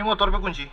Ini motor berkunci.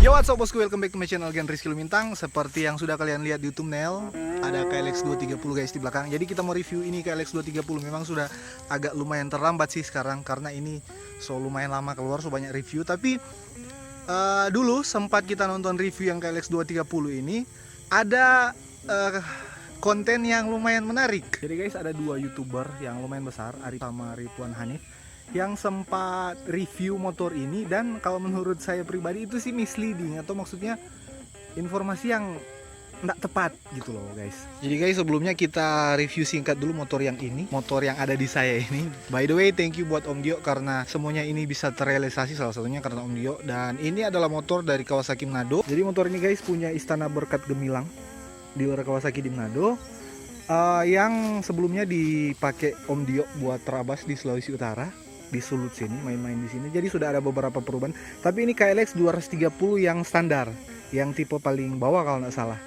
Yo, what's up bosku, welcome back to my channel Gen Rizky Lumintang. Seperti yang sudah kalian lihat di thumbnail, ada KLX 230 guys di belakang. Jadi kita mau review ini KLX 230. Memang sudah agak lumayan terlambat sih sekarang, karena ini lumayan lama keluar, banyak review. Tapi dulu sempat kita nonton review yang KLX 230 ini, ada konten yang lumayan menarik. Jadi guys, ada dua youtuber yang lumayan besar, Arif sama Ridwan Hanif, yang sempat review motor ini. Dan kalau menurut saya pribadi itu sih misleading, atau maksudnya informasi yang tidak tepat gitu loh guys. Jadi guys, sebelumnya kita review singkat dulu motor yang ini, motor yang ada di saya ini. By the way, thank you buat Om Dio karena semuanya ini bisa terrealisasi, salah satunya karena Om Dio. Dan ini adalah motor dari Kawasaki Manado. Jadi motor ini guys punya Istana Berkat Gemilang di luar Kawasaki di Manado, yang sebelumnya dipakai Om Dio buat terabas di Sulawesi Utara, di Sulut sini, main-main di sini. Jadi sudah ada beberapa perubahan. Tapi ini KLX 230 yang standar, yang tipe paling bawah kalau nggak salah.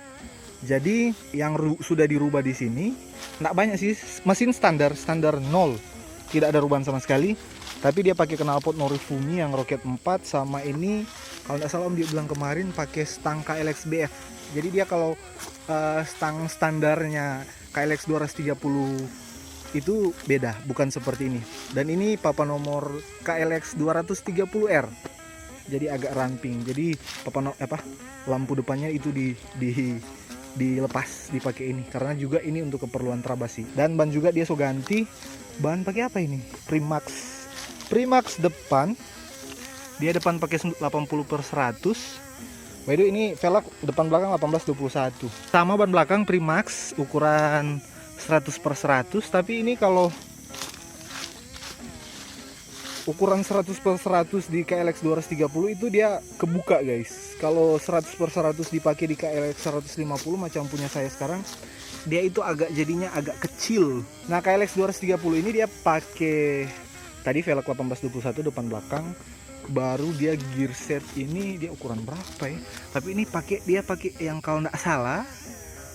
Jadi yang sudah dirubah di sini nggak banyak sih, mesin standar 0, tidak ada perubahan sama sekali. Tapi dia pakai knalpot Norifumi yang Rocket 4, sama ini kalau nggak salah Om dia bilang kemarin pakai stang KLX BF. Jadi dia kalau stang standarnya KLX 230 itu beda, bukan seperti ini. Dan ini papan nomor KLX 230R, jadi agak ramping. Jadi lampu depannya itu dilepas, dipakai ini karena juga ini untuk keperluan trabasi. Dan ban juga dia ganti ban pakai apa ini, Primax depan. Dia depan pakai 80/100. By the way, ini velg depan belakang 18/21. Sama ban belakang Primax ukuran 100/100, tapi ini kalau ukuran 100/100 di KLX 230 itu dia kebuka guys. Kalau 100/100 dipakai di KLX 150 macam punya saya sekarang, dia itu jadinya agak kecil. Nah, KLX 230 ini dia pakai tadi velg 18/21 depan belakang. Baru dia gear set ini dia ukuran berapa ya? Tapi ini dia pakai yang kalau nggak salah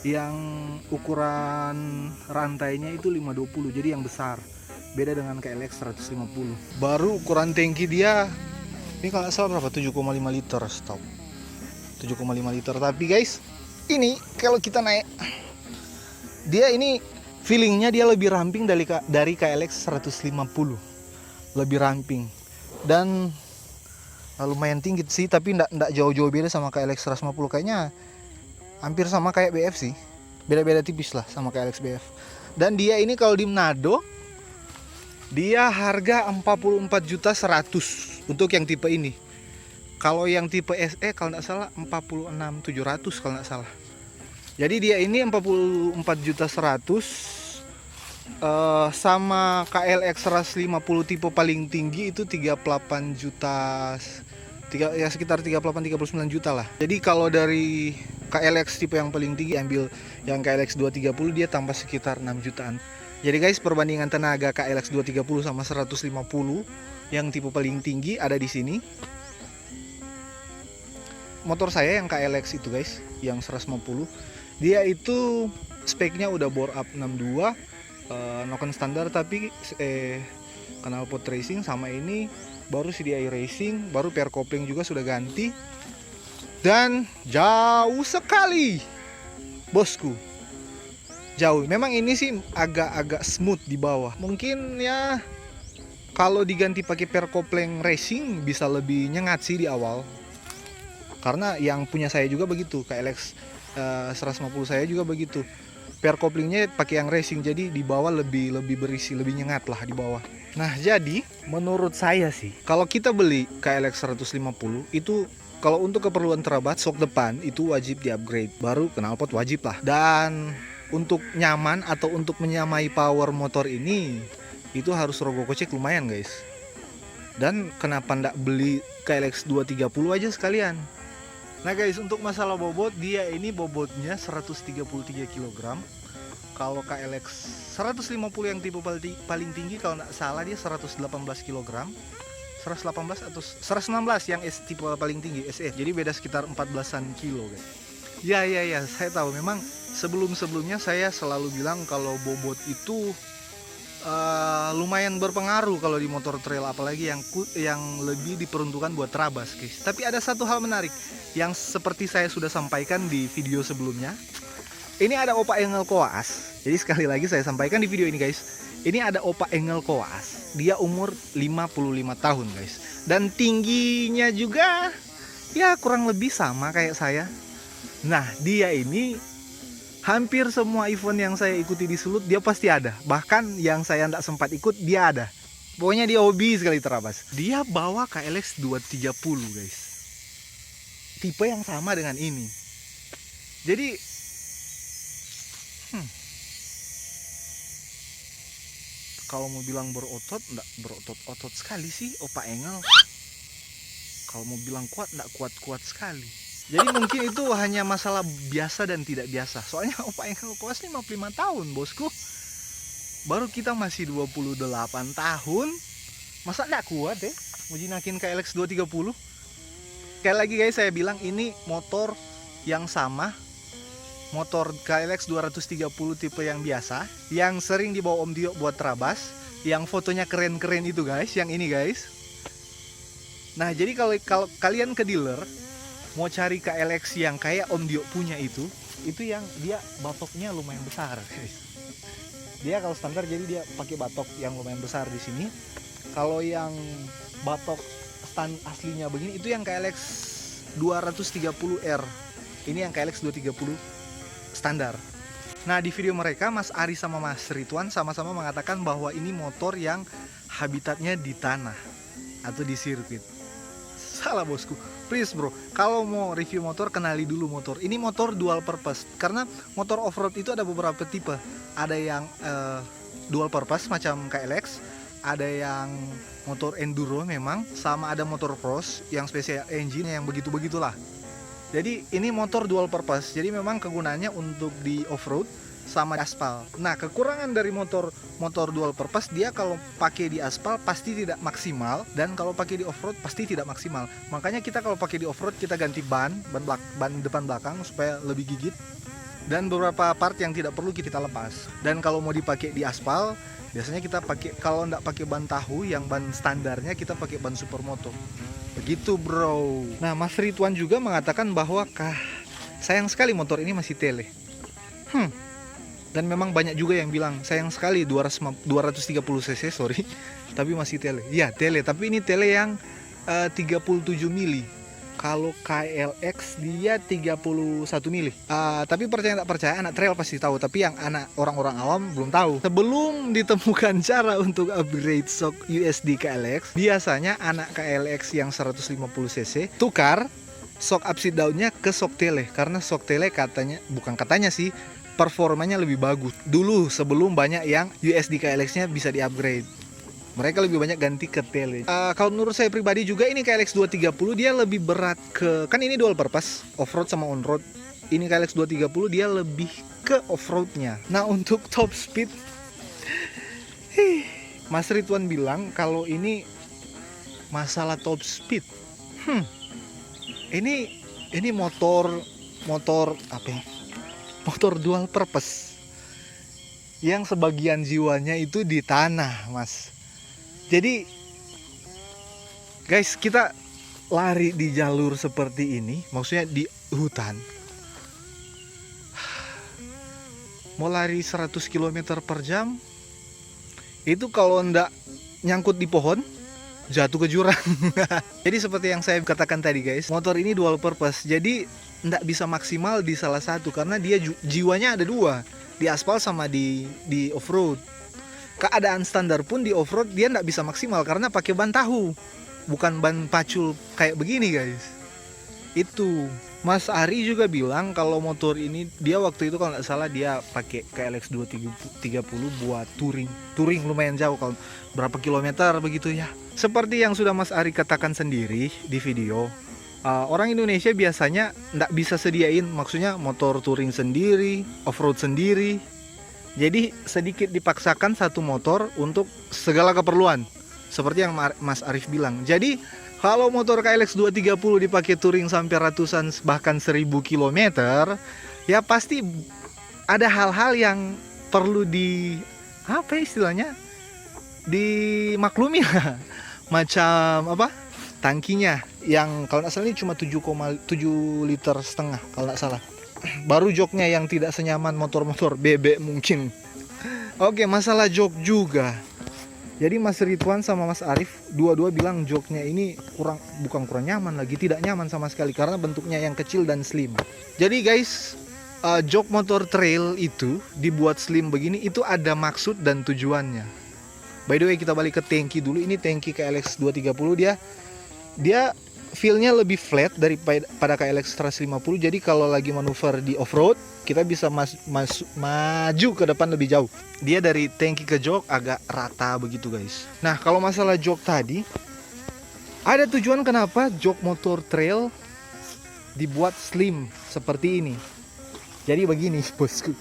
yang ukuran rantainya itu 520, jadi yang besar, beda dengan KLX 150. Baru ukuran tangki dia ini kalau nggak salah berapa, 7,5 liter, stop 7,5 liter. Tapi guys, ini kalau kita naik, dia ini feelingnya dia lebih ramping dari KLX 150, lebih ramping dan lumayan tinggi sih. Tapi nggak jauh-jauh beda sama KLX 150, kayaknya hampir sama kayak BF sih, beda-beda tipis lah sama KLX BF. Dan dia ini kalau di Manado dia harga 44.100.000 untuk yang tipe ini. Kalau yang tipe SE kalau nggak salah 46.700 kalau nggak salah. Jadi dia ini 44.100.000, sama KLX 150 tipe paling tinggi itu 38 juta, ya sekitar 38-39 juta lah. Jadi kalau dari KLX tipe yang paling tinggi ambil yang KLX 230, dia tambah sekitar 6 jutaan. Jadi guys, perbandingan tenaga KLX 230 sama 150 yang tipe paling tinggi ada di sini. Motor saya yang KLX itu guys, yang 150, dia itu speknya udah bore up 62, noken standar, tapi knalpot racing sama ini baru CDI racing, baru pair kopling juga sudah ganti. Dan jauh sekali bosku, jauh. Memang ini sih agak smooth di bawah. Mungkin ya kalau diganti pakai pair kopling racing bisa lebih nyengat sih di awal. Karena yang punya saya juga begitu, KLX 150 saya juga begitu. pair couplingnya pakai yang racing, jadi di bawah lebih berisi, lebih nyengat lah di bawah. Nah jadi menurut saya sih, kalau kita beli KLX 150 itu, kalau untuk keperluan terabat sok depan itu wajib di upgrade, baru knalpot wajib lah. Dan untuk nyaman atau untuk menyamai power motor ini, itu harus rogoh kocek lumayan guys. Dan kenapa ndak beli KLX 230 aja sekalian. Nah guys, untuk masalah bobot, dia ini bobotnya 133 kg. Kalau KLX 150 yang tipe paling tinggi, kalau nggak salah dia 118 kg. 118 atau 116 yang tipe paling tinggi SE. Jadi beda sekitar 14-an kilo guys. Ya, saya tahu memang sebelumnya saya selalu bilang kalau bobot itu lumayan berpengaruh kalau di motor trail, apalagi yang lebih diperuntukkan buat trabas guys. Tapi ada satu hal menarik yang seperti saya sudah sampaikan di video sebelumnya. Ini ada Opa Engel Koas. Jadi sekali lagi saya sampaikan di video ini guys. Ini ada Opa Engel Koas. Dia umur 55 tahun guys. Dan tingginya juga ya kurang lebih sama kayak saya. Nah dia ini hampir semua event yang saya ikuti di Sulut dia pasti ada. Bahkan yang saya tidak sempat ikut dia ada. Pokoknya dia hobi sekali terabas. Dia bawa KLX 230 guys. Tipe yang sama dengan ini. Jadi kalau mau bilang berotot, enggak berotot-otot sekali sih Opa Engel. Kalau mau bilang kuat, enggak kuat-kuat sekali. Jadi mungkin itu hanya masalah biasa dan tidak biasa. Soalnya Opa Engel Koas 55 tahun bosku. Baru kita masih 28 tahun. Masa enggak kuat deh mau jinakin KLX 230. Sekali lagi guys, saya bilang ini motor yang sama. Motor KLX 230 tipe yang biasa, yang sering dibawa Om Dio buat trabas, yang fotonya keren-keren itu guys, yang ini guys. Nah jadi kalau kalian ke dealer mau cari KLX yang kayak Om Dio punya itu yang dia batoknya lumayan besar guys. Dia kalau standar jadi dia pakai batok yang lumayan besar di sini. Kalau yang batok aslinya begini itu yang KLX 230R. Ini yang KLX 230 standar. Nah di video mereka Mas Ari sama Mas Ridwan sama-sama mengatakan bahwa ini motor yang habitatnya di tanah atau di sirkuit. Salah bosku, please bro, kalau mau review motor kenali dulu motor. Ini motor dual purpose, karena motor off-road itu ada beberapa tipe. Ada yang dual purpose macam KLX, ada yang motor enduro memang, sama ada motor cross yang special engine yang begitu-begitulah. Jadi ini motor dual purpose, jadi memang kegunaannya untuk di off-road sama aspal. Nah kekurangan dari motor dual purpose, dia kalau pakai di aspal pasti tidak maksimal, dan kalau pakai di off-road pasti tidak maksimal. Makanya kita kalau pakai di off-road kita ganti ban depan belakang supaya lebih gigit, dan beberapa part yang tidak perlu kita lepas. Dan kalau mau dipakai di aspal, biasanya kita pakai, kalau nggak pakai ban tahu yang ban standarnya, kita pakai ban supermoto. Begitu bro. Nah Mas Ridwan juga mengatakan bahwa sayang sekali motor ini masih tele. Dan memang banyak juga yang bilang sayang sekali 230 cc sorry, tapi masih tele. Ya tele, tapi ini tele yang 37 mili. Kalau KLX dia 31 mili. Tapi percaya nggak percaya, anak trail pasti tahu, tapi yang anak orang-orang awam belum tahu. Sebelum ditemukan cara untuk upgrade shock USD KLX, biasanya anak KLX yang 150 cc tukar shock upside down-nya ke shock tele, karena shock tele bukan katanya sih, performanya lebih bagus. Dulu sebelum banyak yang USD KLX-nya bisa di-upgrade, mereka lebih banyak ganti ke tele. Kalau menurut saya pribadi juga ini KLX 230 dia lebih berat kan ini dual purpose, off-road sama on-road. Ini KLX 230 dia lebih ke off-roadnya. Nah untuk top speed, Mas Ridwan bilang kalau ini masalah top speed, ini motor apa ya? Motor dual purpose yang sebagian jiwanya itu di tanah mas. Jadi guys, kita lari di jalur seperti ini, maksudnya di hutan, mau lari 100 km per jam, itu kalau ndak nyangkut di pohon jatuh ke jurang. Jadi seperti yang saya katakan tadi guys, motor ini dual purpose. Jadi nggak bisa maksimal di salah satu karena dia jiwanya ada dua, di aspal sama di off road. Keadaan standar pun di off road dia nggak bisa maksimal karena pakai ban tahu, bukan ban pacul kayak begini guys. Itu Mas Ari juga bilang kalau motor ini dia waktu itu kalau nggak salah dia pakai KLX 230 buat touring lumayan jauh, kalau berapa kilometer begitu ya. Seperti yang sudah Mas Ari katakan sendiri di video, orang Indonesia biasanya nggak bisa sediain, maksudnya motor touring sendiri, off-road sendiri. Jadi sedikit dipaksakan satu motor untuk segala keperluan, seperti yang Mas Arif bilang. Jadi kalau motor KLX 230 dipakai touring sampai ratusan bahkan 1000 km, ya pasti ada hal-hal yang perlu istilahnya dimaklumi lah. Macam apa? Tangkinya yang kalau nggak salah ini cuma 7,7 liter setengah kalau nggak salah. Baru joknya yang tidak senyaman motor-motor bebek mungkin. Oke, masalah jok juga. Jadi Mas Ridwan sama Mas Arif dua-dua bilang joknya ini bukan kurang nyaman lagi, tidak nyaman sama sekali karena bentuknya yang kecil dan slim. Jadi guys, jok motor trail itu dibuat slim begini itu ada maksud dan tujuannya. By the way, kita balik ke tangki dulu. Ini tangki KLX 230, dia feel-nya lebih flat daripada KLX 150. Jadi kalau lagi manuver di off-road, kita bisa maju ke depan lebih jauh. Dia dari tangki ke jok agak rata begitu guys. Nah, kalau masalah jok tadi, ada tujuan kenapa jok motor trail dibuat slim seperti ini. Jadi begini bosku.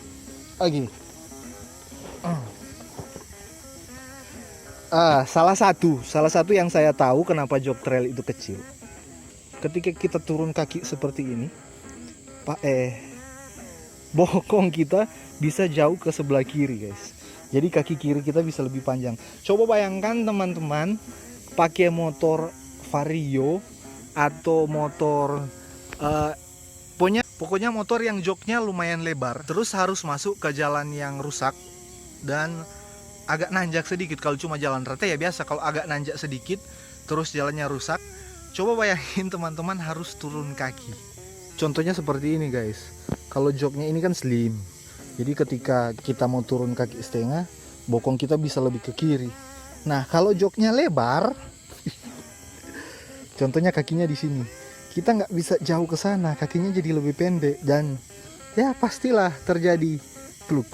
Gini. Salah satu yang saya tahu kenapa jok trail itu kecil. Ketika kita turun kaki seperti ini, bokong kita bisa jauh ke sebelah kiri guys. Jadi kaki kiri kita bisa lebih panjang. Coba bayangkan teman-teman pakai motor Vario atau motor pokoknya motor yang joknya lumayan lebar, terus harus masuk ke jalan yang rusak dan agak nanjak sedikit. Kalau cuma jalan rata ya biasa, kalau agak nanjak sedikit terus jalannya rusak, coba bayangin teman-teman harus turun kaki. Contohnya seperti ini guys. Kalau joknya ini kan slim, jadi ketika kita mau turun kaki setengah, bokong kita bisa lebih ke kiri. Nah, kalau joknya lebar, contohnya kakinya di sini, kita nggak bisa jauh ke sana, kakinya jadi lebih pendek dan ya pastilah terjadi pluk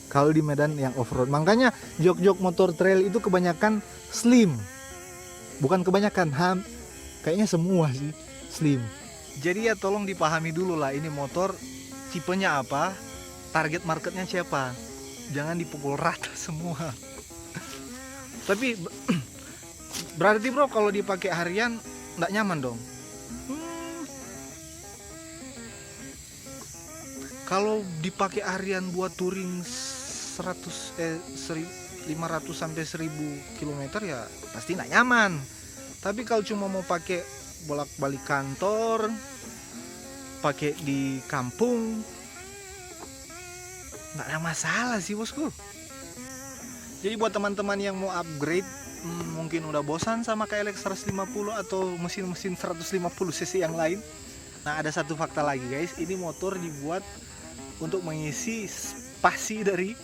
kalau di medan yang off-road. Makanya jok-jok motor trail itu kebanyakan slim. Bukan kebanyakan, kayaknya semua sih slim. Jadi ya tolong dipahami dulu lah, ini motor tipenya apa, target marketnya siapa. Jangan dipukul rata semua. Tapi berarti bro kalau dipakai harian nggak nyaman dong. Kalau dipakai harian buat touring 500 sampai 1000 km ya pasti nggak nyaman. Tapi kalau cuma mau pakai bolak-balik kantor, pakai di kampung, nggak ada masalah sih bosku. Jadi buat teman-teman yang mau upgrade, mungkin udah bosan sama KLX 150 atau mesin-mesin 150 cc yang lain, nah ada satu fakta lagi guys, ini motor dibuat untuk mengisi spasi dari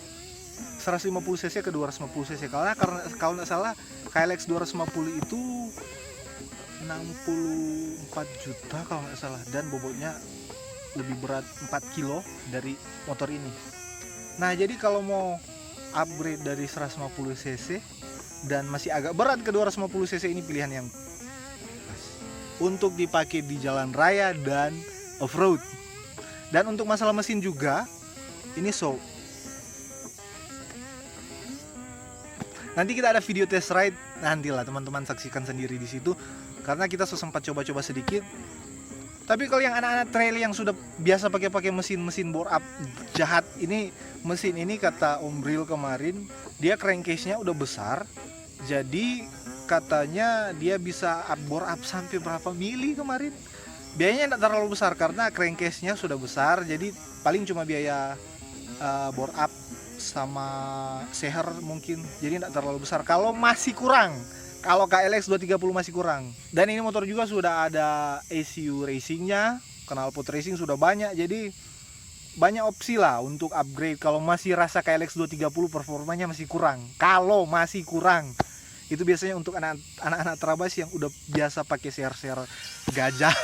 150 cc ke 250 cc. Karena kalau nggak salah KLX 250 itu 64 juta kalau nggak salah, dan bobotnya lebih berat 4 kilo dari motor ini. Nah jadi kalau mau upgrade dari 150 cc dan masih agak berat ke 250 cc, ini pilihan yang pas untuk dipakai di jalan raya dan off-road. Dan untuk masalah mesin juga, ini nanti kita ada video test ride, nantilah teman-teman saksikan sendiri di situ. Karena kita sempat coba-coba sedikit. Tapi kalau yang anak-anak trail yang sudah biasa pakai mesin bore up jahat, ini mesin ini kata Om Bril kemarin, dia crankcase-nya udah besar. Jadi katanya dia bisa bore up sampai berapa mili kemarin. Biayanya tidak terlalu besar karena crankcase-nya sudah besar. Jadi paling cuma biaya bore up sama seher mungkin. Jadi tidak terlalu besar. Kalau masih kurang, kalau KLX 230 masih kurang. Dan ini motor juga sudah ada ECU racingnya. knalpot racing sudah banyak, jadi banyak opsi lah untuk upgrade. Kalau masih rasa KLX 230 performanya masih kurang, kalau masih kurang, itu biasanya untuk anak-anak terabas yang udah biasa pakai CR-CR gajah.